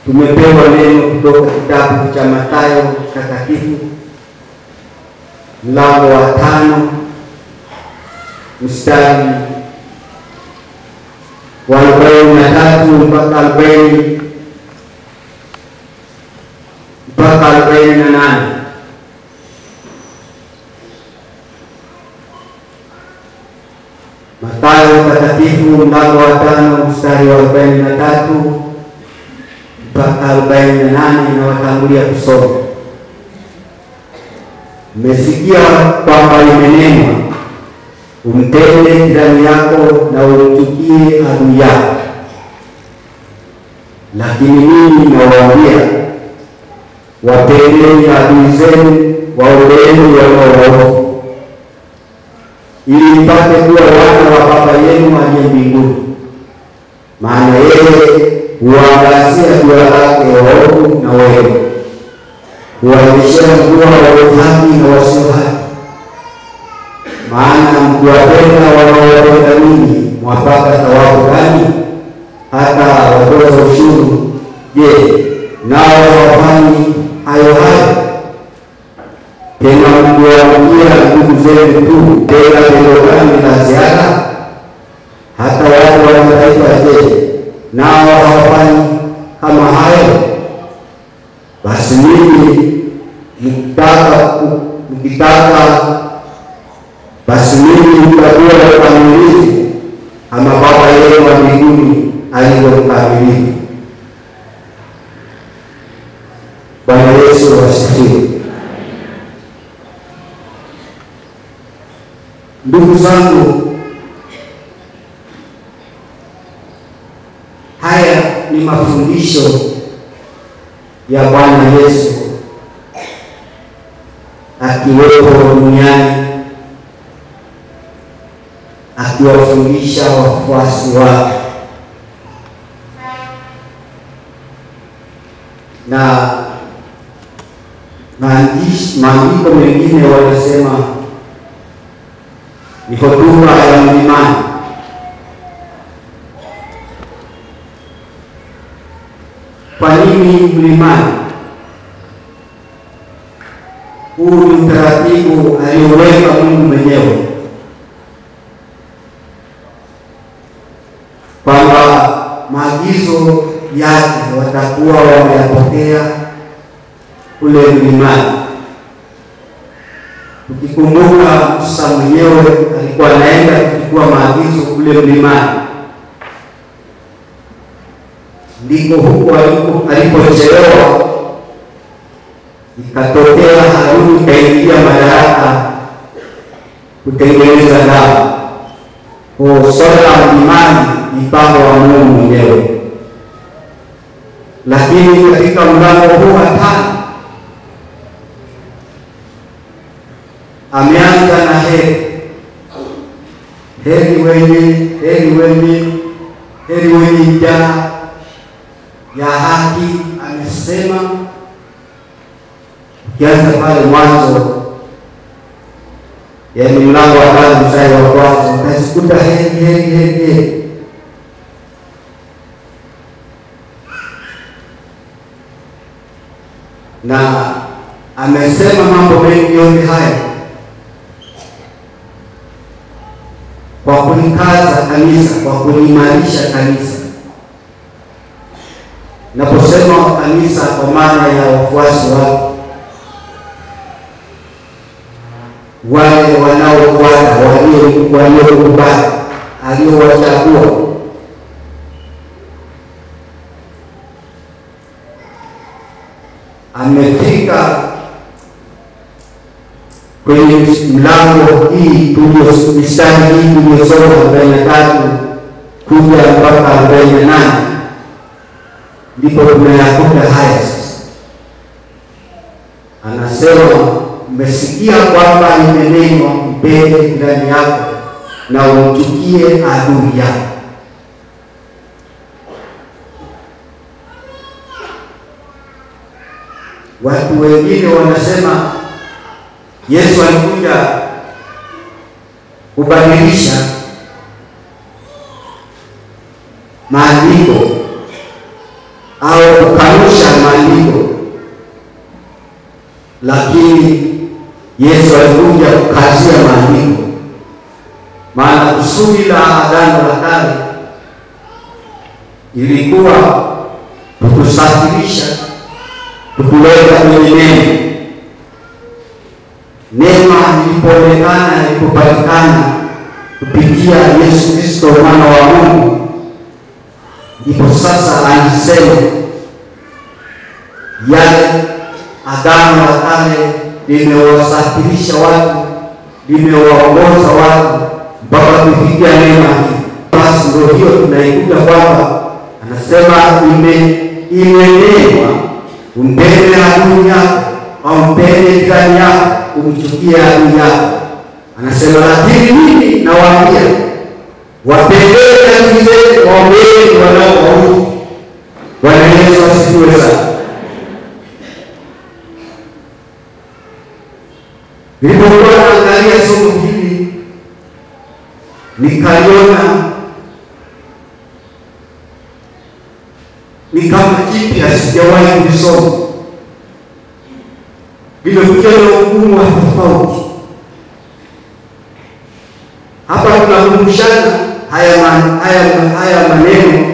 Tumepewa neno kutoka kitabu cha Mathayo takatifu mlango wa 5 mstari wa 43 mpaka 48. Mathayo takatifu mlango wa 5 mstari wa 43 mpaka 48, na watangulia kusoma. Mmesikia kwamba imenenwa, umtende jirani yako na umchukie adui yako. Lakini mimi nawaambia, wapendeni adui zenu, waombeeni wanaowaudhi, ili mpate kuwa wana wa Baba yenu aliye mbinguni. Maana yeye huwaangazia jua lake waovu na wema, huwanyeshea mvua wenye haki na wasio haki. Maana mkiwapenda wanaowapenda ninyi, mwapata thawabu gani? Hata watoza ushuru, je, nao hawafanyi hayo hayo? Tena mkiwaamkia ndugu zenu tu, tena tendo gani la ziada? Hata watu wa mataifa, je, nao hawafanyi kama hayo? Basi mimi mtakuwa mkamilifu kama Baba yenu wa mbinguni alivyo mkamilifu. Bwana Yesu asifiwe. Ndugu zangu, haya ni mafundisho ya Bwana Yesu akiwepo duniani, akiwafundisha wafuasi wake. Na maandiko mengine wanasema ni hotuba ya mlimani. Kwa nini mlimani? Huu ni utaratibu alioweka Mungu mwenyewe, kwamba maagizo yake watakuwa wameyapokea kule mlimani. Tukikumbuka Musa mwenyewe alikuwa anaenda kuchukua maagizo kule mlimani, ndiko huko alipochelewa, ikatokea Haruni kaingia madaraka kutengeneza dawa. Kwa swala la mlimani ni mpango wa Mungu mwenyewe. Lakini katika mlango huu wa 5 ameanza na heri wenye njaa ya haki. Amesema kianza pale mwanzo, yaani mlango wa 5 mstari wa 1, utazikuta heri. Na amesema mambo mengi yote haya kwa kulikaza kanisa, kwa kulimarisha kanisa. Naposema kanisa kwa maana ya wafuasi wake, wale wanaofuata, waliokubali, aliowachagua. Amefika kwenye mlango hii mistari hii tuliyosoma 43 kuja mpaka 48, ndipo tunayakuta haya sasa. Anasema, mmesikia kwamba imenenwa, mpende jirani yako na umchukie adui yako. Watu wengine wanasema Yesu alikuja kubadilisha maandiko au kukanusha lakini Yesu alikuja kukazia maandiko. Maana kusudi la Agano la Kale ilikuwa kutusafirisha, kutuweka kwenye neema. Neema ilipoonekana, ilipopatikana kupitia Yesu Kristo mwana wa Mungu, ndipo sasa anasema yale Agano la Kale limewasafirisha watu, limewaongoza watu mpaka kufikia neema hii. Basi ndio hiyo tunaikuta kwamba anasema imenewa umpende adui yako, au mpende jirani yako, umchukie adui yako. Anasema lakini mimi nawaambia, wapendeni adui zenu, waombeni wanaowaudhi. Bwana Yesu asifiwe sana. Nilipokuwa naangalia somo hili, nikaliona ni kama jipya, sijawahi kulisoma. Limekuja na ugumu wa tofauti. Hapa tunakumbushana haya maneno,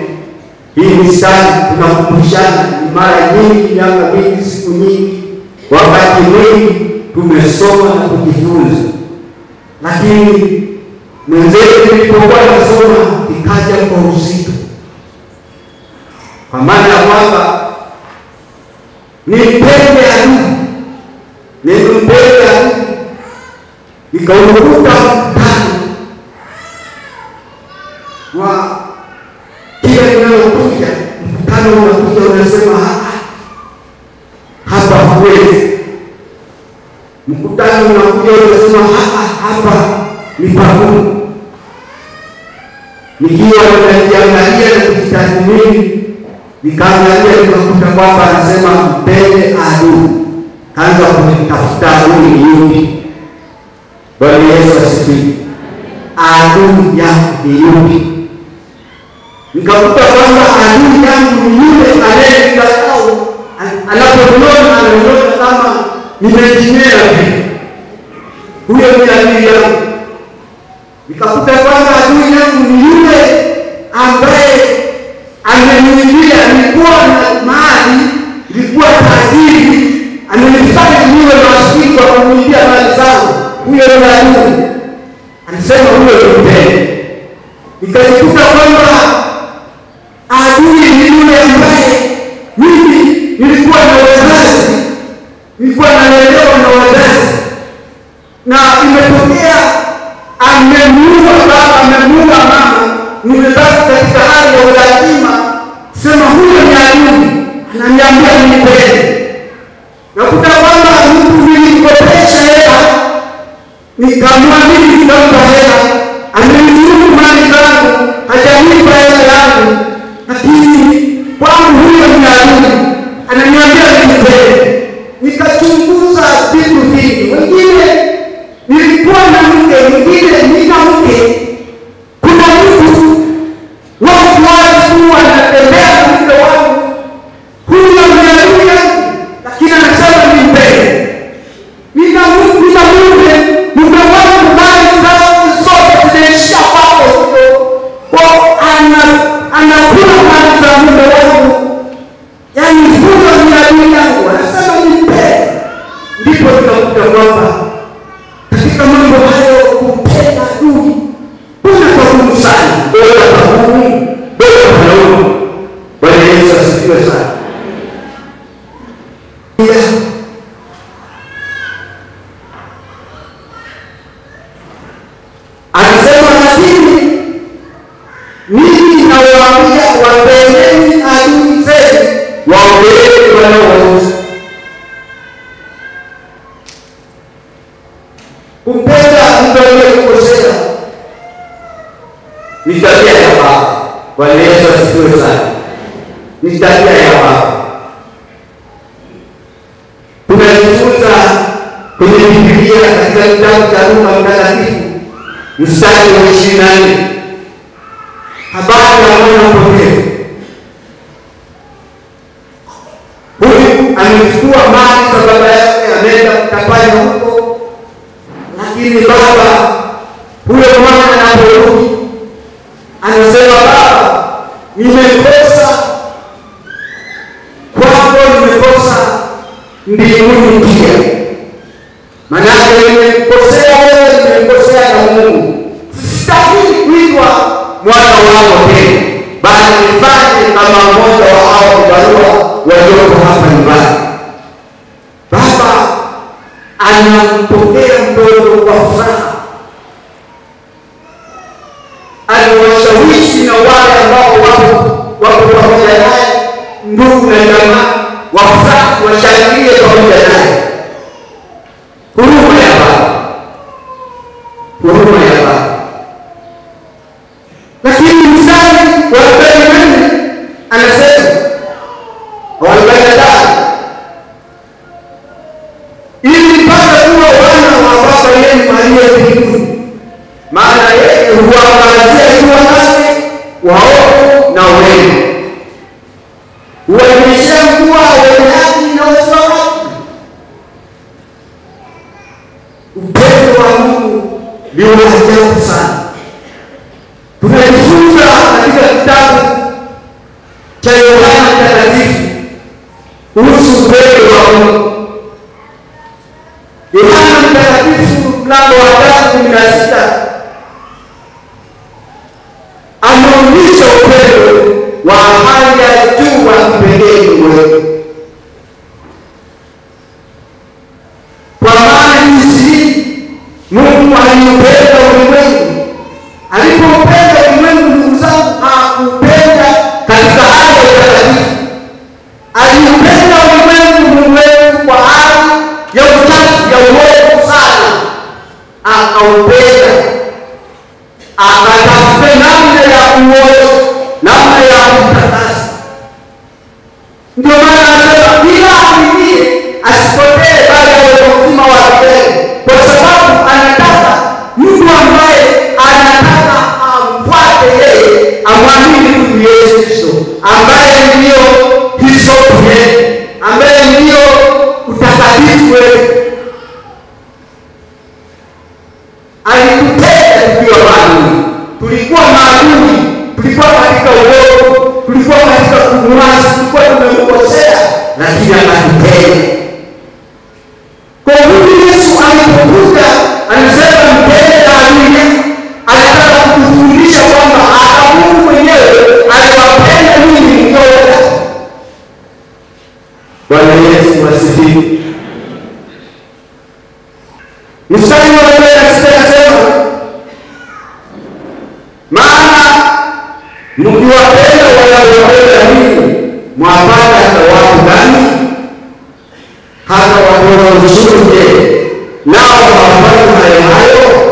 hii mistari tunakumbushana mara nyingi, miaka mingi, siku nyingi, wakati mwingi tumesoma na kujifunza. Lakini mwenzetu nilipokuwa nasoma ikaja kwa uzito, kwa maana ya kwamba nipende adui, nimpende adui. Nikaukuta mkutano wa kila linalokuja, mkutano unakuja unasema hapa huwezi. Mkutano unakuja unasema hapa ni pagumu. Nikiwa najiangalia na kujitathmini, nikaangalia nikakuta kwamba anasema mpende adui. Kaanza kutafuta adui ni yupi. Bwana Yesu asifiwe. Adui yako ni yupi? Nikakuta kwamba adui yangu ni yule anayekatao, anapoona anaona kama nimejinea hivi. Huyo ni adui yangu. Nikakuta kwamba adui yangu ni yule ambaye ameniingia, nilikuwa na mali, nilikuwa tajiri, amenifanya niwe maskini kwa kuniibia mali zangu. Huyo ni adui. Anasema huyo ni mpende. Nikajikuta kwamba adui ni yule ambaye mimi nilikuwa na wazazi, nilikuwa nalelewa na wazazi, na imetokea amemuua baba, amemuua mama, nimebaki katika hali ya uyatima. Sema huyo ni adui, ananiambia nipende. Nakuta kwamba mtu nilikopesha hela, nikamwamini nikampa hela, amenizuru mali zangu, hajanipa hela yangu, lakini kwangu huyo ni adui, ananiambia nipende. Nikachunguza vitu vingi. Wengine nilikuwa na mke, wengine nina mke. Kuna mtu watu wanatembea na mke wangu, huyo ni adui yangu, lakini anasema nipende. Nina mume wangu, mali zangu zote zinaishia kwako, kwa anakula mali za mume wangu. Yaani huyo ni adui yangu, anasema nipende. Ndipo tunakuta kwamba katika mambo hayo kupenda adui kuna pagumu sana. Bora pagumu, bora pagumu. Bwana Yesu asifiwe sana. Anasema lakini mimi nawaambia, wapendeni adui zenu, waombeni wanaowaudhi. Kumpenda mtu aliyekukosea ni tabia ya baba. Bwana Yesu asifiwe sana. Ni tabia ya baba. Tunajifunza kwenye Biblia katika kitabu cha Luka Mtakatifu mstari wa 24, habari ya mwana mpotevu. Huyu amechukua mali za baba yake, ameenda kutapanya huko, lakini baba huyo mwana anaporudi anasema, baba, nimekosa kwako, nimekosa mbinguni pia. Maana nimekosea wewe, nimekosea na Mungu. Sitaki kuitwa mwana wako tena, bali nifanye kama mmoja wa hao vibarua walioko hapa nyumbani. Baba anampokea mtoto kwa furaha. Anawashawishi na wale ambao wako pamoja naye, ndugu na jamaa, wafurahi, washangilie pamoja naye. Huruma ya baba, huruma ya baba. Lakini mstari wa 44 anasema, ili mpate kuwa wana wa baba yenu aliye mbinguni, maana yeye huangazia jua lake waovu na wema, huonyesha mvua wenye haki na wasiohaki. Upendo wa Mungu ni wa ajabu sana. Tunajifunza katika kitabu cha Yohana Mtakatifu kuhusu upendo wa Mungu. Yohana Mtakatifu mlango wa 3:16 anaonyesha upendo wa hali ya juu wa kipekee wewe. Kwa maana jinsi Mungu aliupenda ulimwengu, alipopenda ulimwengu, ndugu zangu, hakupenda katika hali ya utakatifu. Aliupenda ulimwengu kwa hali ya uchafu, ya uovu sana. Akaupenda, akatafuta namna ya kuosha, namna ya kutakasa. Ndio maana anasema bila aminiye asipotee, bali awe uzima wa milele. Kwa sababu anataka mtu ambaye anataka amfuate yeye, amwamini huyu Yesu Kristo, ambaye ndio hisopu yetu, ambaye ndio utakatifu wetu. Alitupenda tukiwa maadui. Tulikuwa maadui, tulikuwa katika uovu, tulikuwa katika kumwasi, tulikuwa tumemkosea, lakini akatupenda. Kwa hiyo Yesu alipokuja alisema mpende adui yako. Anataka kutufundisha kwamba hata Mungu mwenyewe aliwapenda ninyi mliokoka. Bwana Yesu asifiwe. Mstari wa 46 anasema, maana mkiwapenda wanaowapenda ninyi, mwapata thawabu gani? Hata watoza ushuru je, nao hawapati hayo?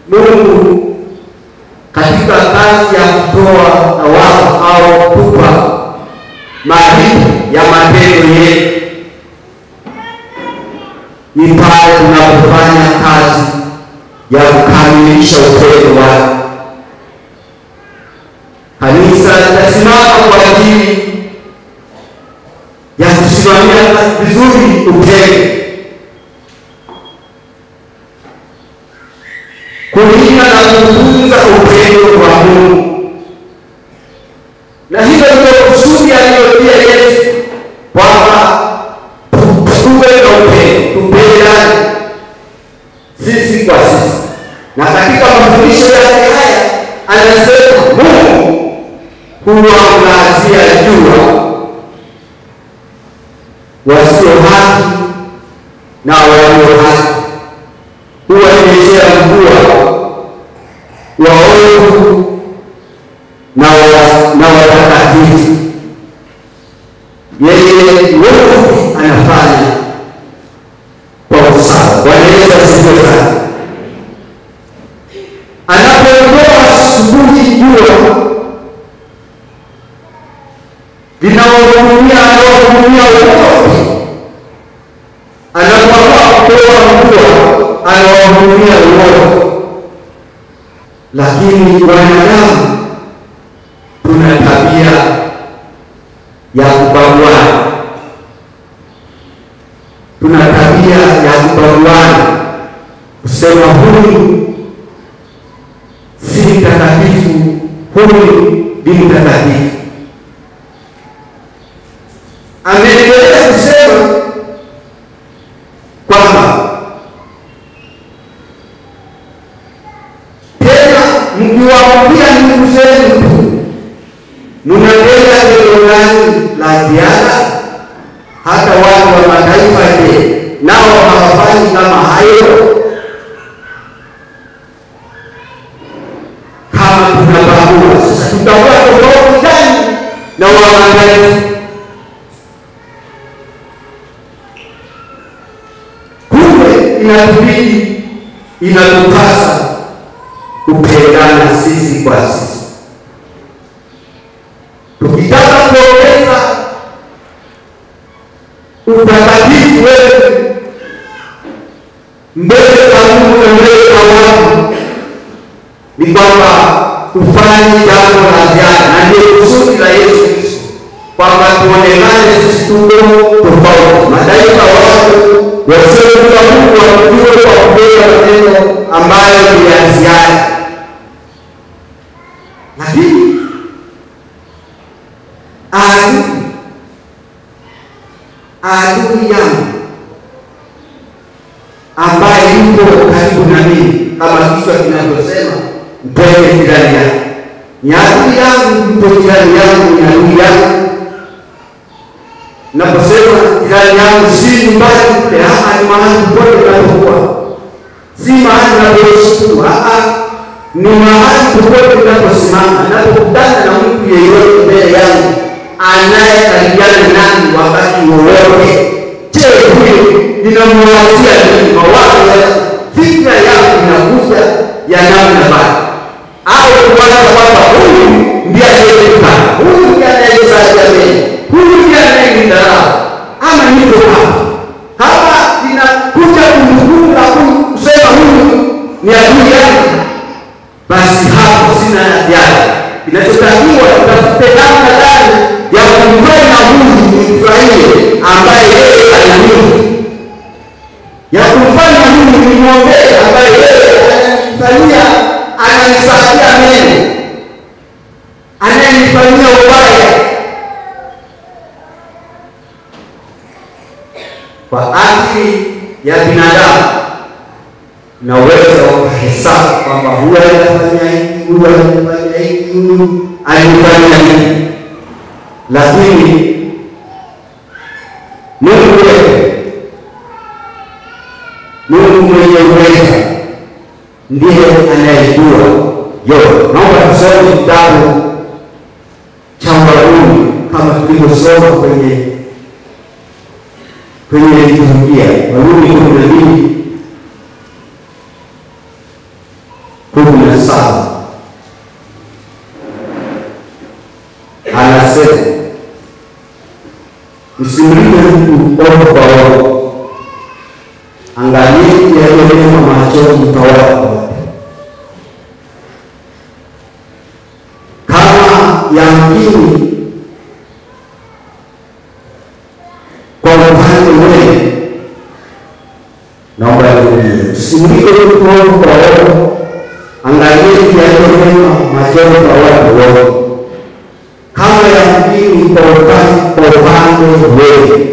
Mungu katika kazi ya kutoa thawabu au kupa malipo ya matendo yetu ni pale tunapofanya kazi ya kukamilisha upendo wake. Kanisa litasimama kwa ajili ya kusimamia vizuri upendo, kulinda na kutunza upendo wa Mungu. Na hilo ndio kusudi aliyotia Yesu, kwamba tuwe na upendo, tupendane sisi kwa sisi. Na katika mafundisho yake haya anasema Mungu huwaangazia jua wasio haki na walio haki, huwanyeshea mvua waovu na watakatifu. Yeye Mungu anafanya kwa usawa. Bwana Yesu asifiwe sana. Anapoondoa asubuhi jua linaohurumia wote, anapoamua kutoa mvua anawahurumia wote. Lakini wanadamu tuna tabia ya kubagua kubaguana, kusema huyu si mtakatifu, huyu ni mtakatifu. Ameendelea kusema kwamba tena mkiwaambia ndugu zenu tu, mnatenda neno gani la ziada? Hata watu wa mataifa je, nao hawafanyi kama hayo? Kama tunabagua, sasa tutakuwa tofauti gani na waangalifu? Kumbe inatubidi, inatupasa kupendana sisi kwa sisi. Tukitaka kuongeza utakatifu wetu mbele za Mungu na mbele za watu, ni kwamba ufanye jambo la ziada, na ndio kusudi la Yesu Kristo, kwamba tuonekane sisi tuko tofauti. Mataifa watu wasiojua Mungu wajue kwa kubeba maneno ambayo ni ya ziada. Lakini adui yangu ambaye yuko karibu na mimi, kama kichwa kinavyosema, mpende jirani yako. Ni adui yangu, mpo jirani yangu, ni adui yangu. Naposema jirani yangu, si nyumbani kule, ni mahali popote unapokuwa. Si mahali unapoishi, ni mahali popote unaposimama. Napokutana na mtu yeyote mbele yangu anayekaribiana nami wakati wowote, je, huyo ninamwazia nini? Mawazo ya fikra yangu inakuja ya namna gani? Au kuwaza kwamba huyu ndiye anayekutana, huyu ndiye anayesaidia mimi, huyu ndiye anayenidharau, ama niko hapa ninakuja kumhukumu na kusema huyu ni adui yangu? Basi hapo sina ziada. Inachotakiwa tutafute namna gani ya kumfanya huyu nimfurahie ambaye yeye ananiamini, ya kumfanya huyu nimwombee ambaye yeye ananifanyia, ananisaidia mimi, ananifanyia ubaya. Kwa akili ya binadamu naweza kuhesabu kwamba huyu anafanya hiki, huyu anafanya hiki, huyu anafanya hiki. Lakini Mungu wetu, Mungu mwenye uweza, ndiye anayejua yote. Naomba tusome kitabu cha Warumi kama tulivyosoma kwenye liturujia. Warumi 12:17 anasema, msimlipe mtu ovu kwa ovu, angalieni yaliyo mema machoni mtawapa. Kama yamkini kwa upande wenu, naomba nirudie, msimlipe mtu ovu kwa ovu, angalieni yaliyo mema machoni mtawapa. Kama yamkini kwa upande wenu,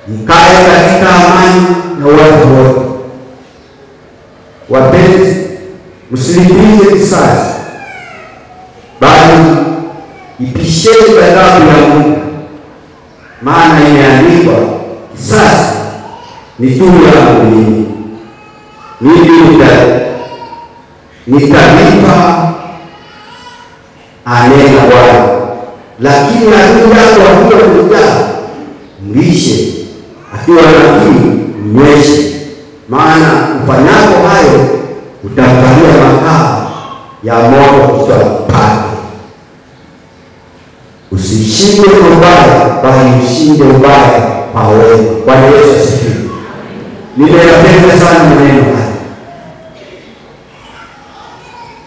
mkae katika amani na watu wote. Wapenzi, msilipize kisasi, bali ipisheni ghadhabu ya Mungu, maana imeandikwa, kisasi ni juu yangu mimi, nitalipa, anena Bwana. Lakini adui yako akiwa kujaa, mlishe, akiwa na kiu mnyweshe, maana ufanyapo hayo utamvalia makaa ya moto kichwani pake. Usishinde ubaya, bali ushinde ubaya kwa wema. Bwana Yesu asifiwe. Nimeyapenda sana maneno haya.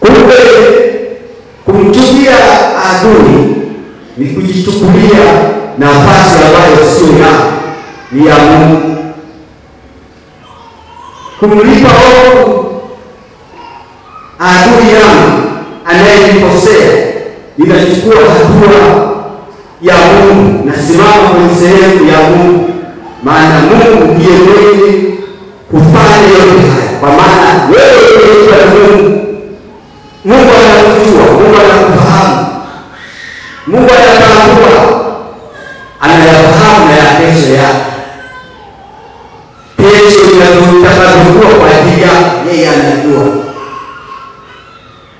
Kumbe kumchukia adui ni kujichukulia nafasi ambayo sio yako, ni ya Mungu. kumlipa hofu adui yangu anayenikosea, ninachukua hatua ya Mungu, nasimama kwenye sehemu ya Mungu, maana Mungu ndiye mwenye kufanya yote haya. Kwa maana wewe ni Mungu. Mungu anakujua, Mungu anakufahamu, Mungu anatambua, anayafahamu na ya kesho yako. Kesho inatakayokuwa kwa ajili yako yeye anajua.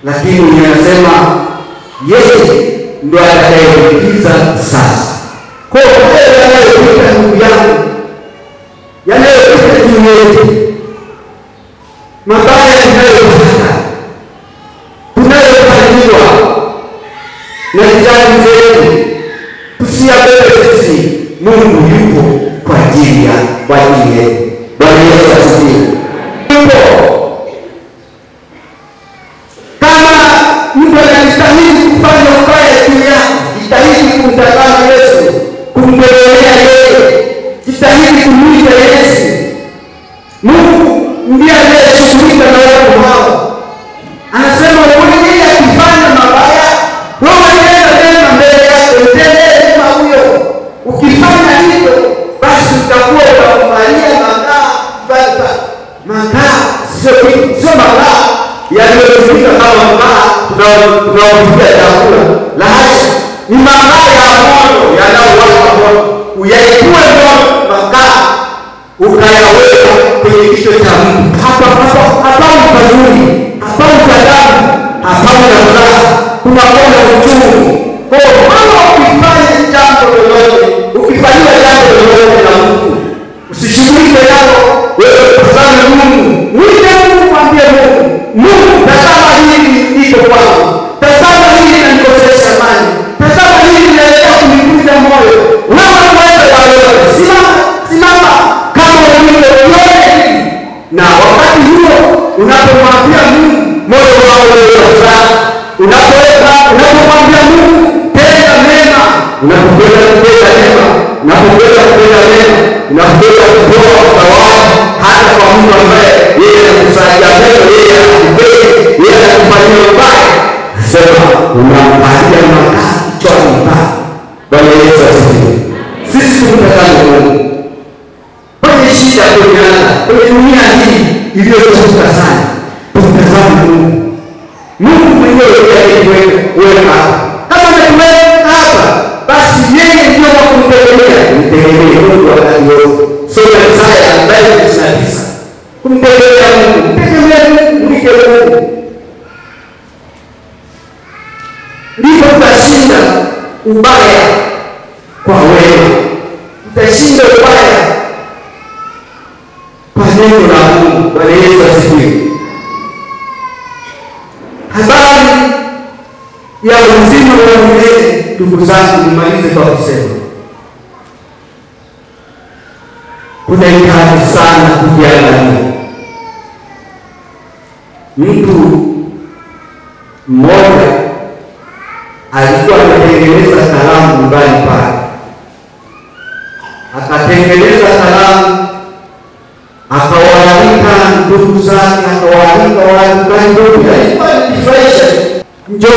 Lakini anasema yeye ndio atakayelipiza sasa. Kwa hiyo yanayopita ndugu yangu, yanayopita juu yetu, mabaya tunayopata, tunayofanyiwa na jirani zetu, tusiyabebe sisi. Mungu yupo kwa ajili yetu. Bwana Yesu asifiwe. Kama mtu anajitahidi kufanya ubaya juu yako, jitahidi kumtazama Yesu, kumtolea yeye, jitahidi kumwita Yesu. Mungu ndiye anayeshughulika na watu hao. Anasema wewe akifanya mabaya, wewe nenda mbele yake, utendee kama huyo. Ukifanya hivyo, basi utakuwa unakubalia makaa sio makaa yaliyotumika kama makaa tunaopikia chakula. La hasha, ni makaa ya moto yanayowaka moto. Uyaipue moto makaa, ukayaweka kwenye kichwa cha mtu. Hapa pazuri, hapa utadamu, hapa unafuraha, unakuwa na uchungu. Kwa maana ukifanya jambo lolote, ukifanyiwa jambo lolote na mtu, usishughulike nalo. Wewe tazama Mungu, mwite Mungu, mwambie Mungu, tazama hili liko kwangu, tazama hili linanikosesha amani, tazama hili linaleta kunivunja moyo. Wewe mwende kwa wewe, simama kama ulivyo yote. Na wakati huo unapomwambia Mungu, moyo wako unafurahi. Unapomwambia Mungu tenda mema, unapokwenda kutenda mema, unapokwenda kutenda mema, unapokwenda kutoa utawala hata kwa mtu ambaye yeye anakusaidia mema, yeye anakupenda, yeye anakufanyia ubaya, sema unampatia makaa kichwani pako. Bwana Yesu asifiwe. Sisi tunataka Mungu kwenye shida, kwenye dunia hii iliyochoka sana, tunatazama Mungu. Mungu mwenyewe wewe hapa. Kama umetuweka hapa, basi yeye ndio wa kumtegemea. Mtegemee Mungu wakati wote. Soma Isaya 49. Kumtegemea Mungu. Mtegemea Mungu, mwite Mungu. Ndipo utashinda ubaya kwa wewe. Utashinda ubaya kwa neno la Mungu. Bwana Yesu asifiwe. Habari ya uzima wa milele, ndugu zangu, nimalize kwa kusema kunahitaji sana kujiangalia. Mtu mmoja alikuwa anatengeneza kalamu nyumbani pale, akatengeneza kalamu, akawaalika ndugu zake, akawaalika watu karibu. Alikuwa anifurahisha, njoo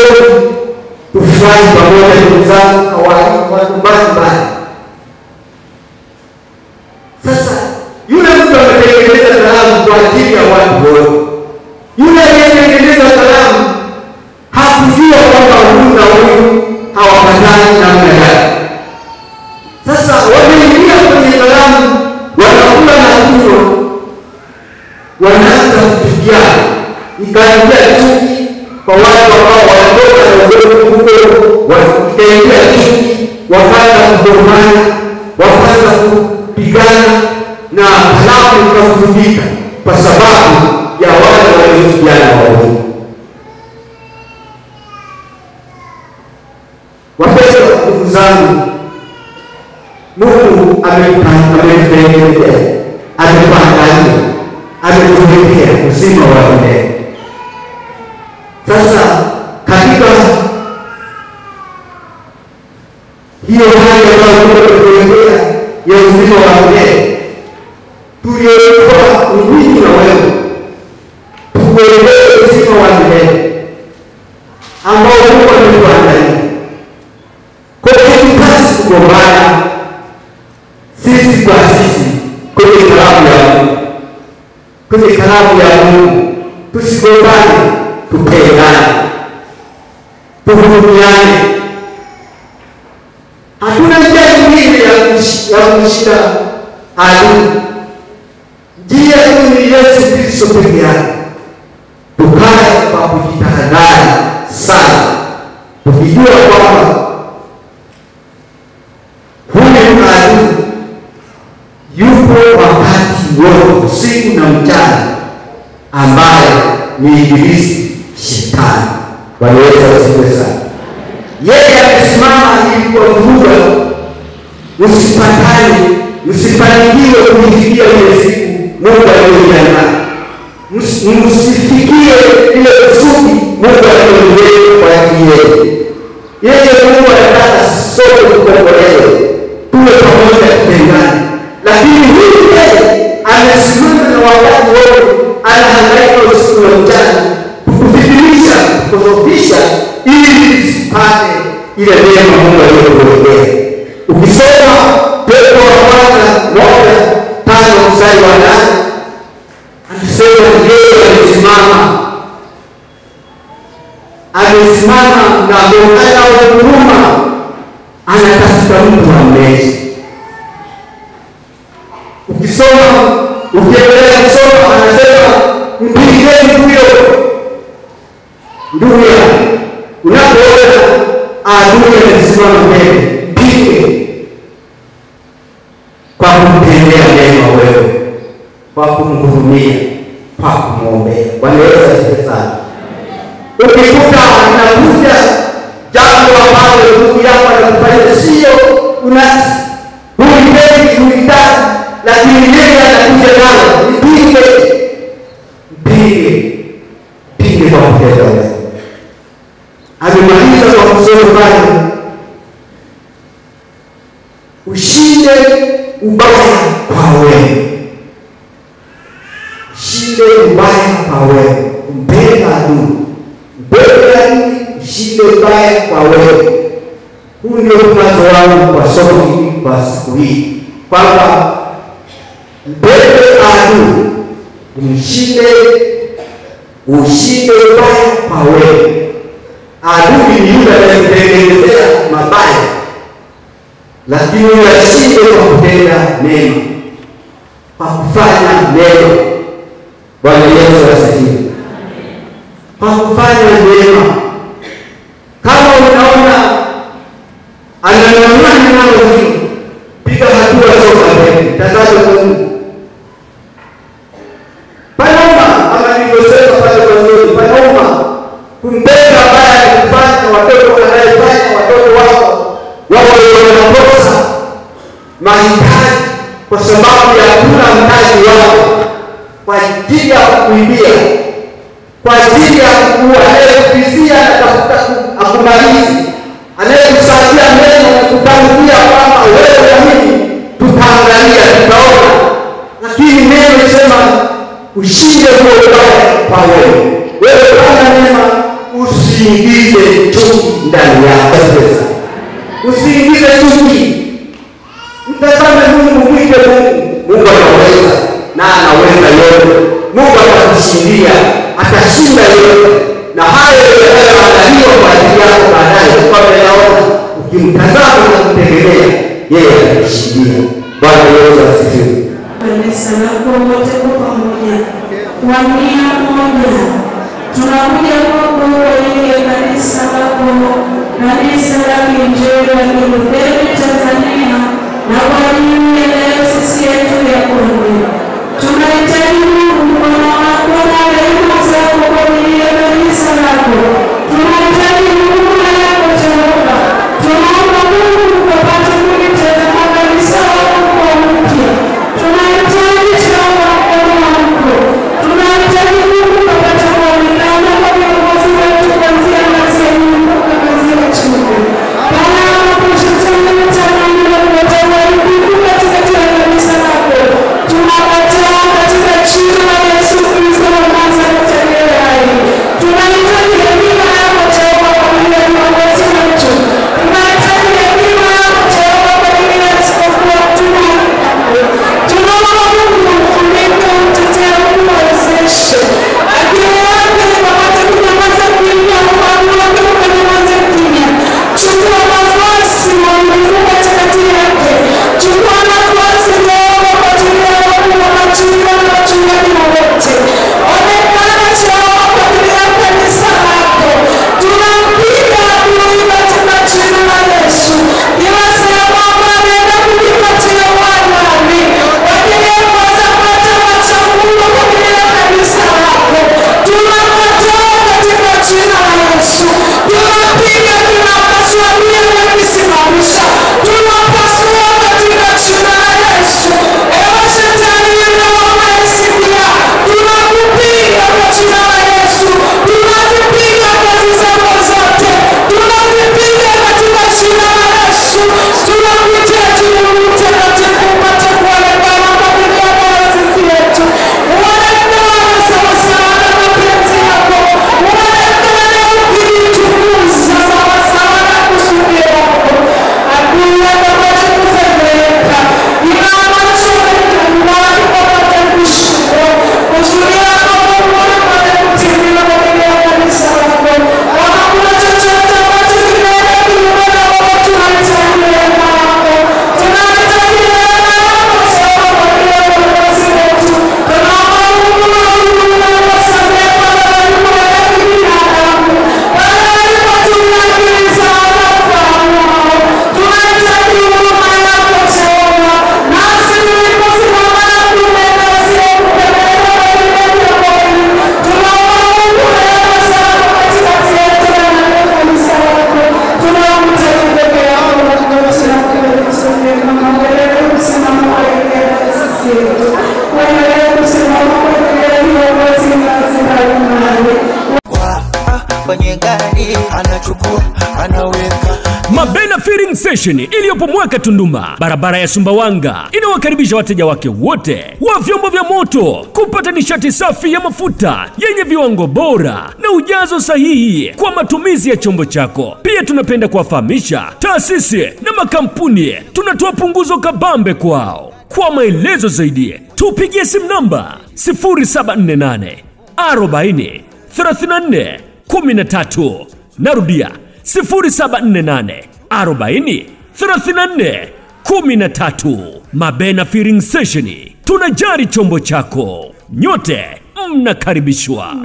tufurahi pamoja ndugu zangu, akawaalika watu mbalimbali. Sasa yule mtu ametengeneza kalamu kwa ajili ya watu wote. Yule aliyetengeneza kalamu hakujua kwamba huyu na huyu hawapatani namna gani. Sasa wameingia kwenye kalamu, wanakula na kunywa, wanaanza kupigiana. Ikaingia chuki kwa watu ambao wanatoka na ugogo huko, ikaingia chuki, wakaanza kugombana, wakaanza kupigana, na halafu ikafundika kwa sababu ya wale waliopigiana wawili. Wapendwa ndugu zangu, Mungu ametutengenezea, ametuandalia, ametuwekea uzima wa milele. Sasa katika hiyo hali ambayo tumetuwekea ya uzima wa milele, tuliokuwa mimi na wewe ambao Mungu ametuandalia. Kwa hiyo tupasi kugombana sisi kwa sisi kwenye karamu ya Mungu. Kwenye karamu ya Mungu tusigombane, tupendane, tuhurumiane. Hakuna njia nyingine ya kushinda adui. Njia ni Yesu Kristo peke yake. Tukae kwa kujitahadhari sana, tukijua kwamba huyu adui yupo wakati wote, usiku na mchana, ambaye ni Ibilisi, Shetani. Bwana Yesu asifiwe sana. Yeye amesimama ili kuwavuruga msipatane, msifanikiwe kuifikia ile siku Mungu aliyoiandaa. Msifikie ile kusudi Mungu aliyoiweka kwa ajili yenu. Yeye Mungu anataka sote tukombolewe, tuwe pamoja, tupendane. Lakini huyu yeye amesimama na wakati wote, anahangaika usiku na mchana kukufikirisha, kukufisha ili usipate ile neema Mungu aliyokuwekea. Ukisoma Petro wa kwanza 1:5 mstari wa 8, anasema yeye amesimama na kuona huruma, anatafuta mtu amlezi. Ukisoma, ukiendelea kusoma, anasema mpigeni huyo ndugu yako. Unapoona adui anasimama mbele, mpige kwa kumtendea mema wewe, kwa kumhurumia, kwa kumwombea. Bwana Yesu asifiwe sana. Ukikuta anakuja jambo ambalo ndugu yako anafanya sio unasi, huitaki, lakini yeye anakuja nalo, mpige kwa kutenda wewe. Amemaliza kwa kusema bali ushinde ubaya kwa wewe. Ushinde ubaya kwa wewe. Mpenda adui. Ushinde ubaya kwa wewe. Huu ndio mwanzo wangu kwa somo hili kwa siku hii. Kwamba mpende adui, ushinde ubaya kwa wewe. Adui ni yule anayetengenezea mabaya, lakini ushinde kwa kutenda mema, kwa kufanya mema. Bwana Yesu asifiwe. Kwa kufanya mema. Kama unaona ananamana nalo hili, piga hatua soka mbele, tazama Mungu. Panauma, ama nilivyosema pale mwanzoni, panauma kumpenda ambaye kufanya watoto wanayefanya watoto wako wanakosa mahitaji kwa sababu ya kula mtaji wao, kwa ajili ya kuibia, kwa ajili ya kuwafizia na tafuta akumalizi, anayekusaidia neno na kutangulia kwamba wewe na mimi tutaangalia, tutaona. Lakini neno linasema ushinde huo ubaya kwa wewe. Wewe kama neema, usiingize chuki ndani yako. Usiingize chuki. Mtazame Mungu, mwite Mungu. Mungu anaweza na anaweza yote. Mungu atakushindia, atashinda yote. Na hayo yanayoandaliwa kwa ajili yako baadaye, kwa unaona ukimtazama na kumtegemea, yeye atakushindia. Bwana Yesu asifiwe. Kanisa lako wote kwa pamoja, kwa nia moja, tunakuja kwako wewe kanisa lako, kanisa la Injili la Kilutheri Tanzania, na kwa ajili ya dayosisi yetu ya Konde. Tunahitaji mkono wako na rehema zako kwa ajili ya kanisa lako. Tunahitaji huruma yako Jehova. Tunaomba Mungu ukapate kulitazama kanisa lako kwa upya. Tunahitaji Jehova mkono wako. Tunahitaji Mungu ukapate kuonekana kwa viongozi wetu kuanzia ngazi ya juu mpaka ngazi ya chini. Pale ambapo shetani yani anachukua anaweka. Mabena Filling Station iliyopo Mwaka Tunduma, barabara ya Sumbawanga, inawakaribisha wateja wake wote wa vyombo vya moto kupata nishati safi ya mafuta yenye viwango bora na ujazo sahihi kwa matumizi ya chombo chako. Pia tunapenda kuwafahamisha taasisi na makampuni tunatoa punguzo kabambe kwao. Kwa maelezo zaidi tupigie simu namba 0748 40 34 13. Narudia 0748 40 34 13. Mabena Filling Station, tunajari chombo chako. Nyote mnakaribishwa.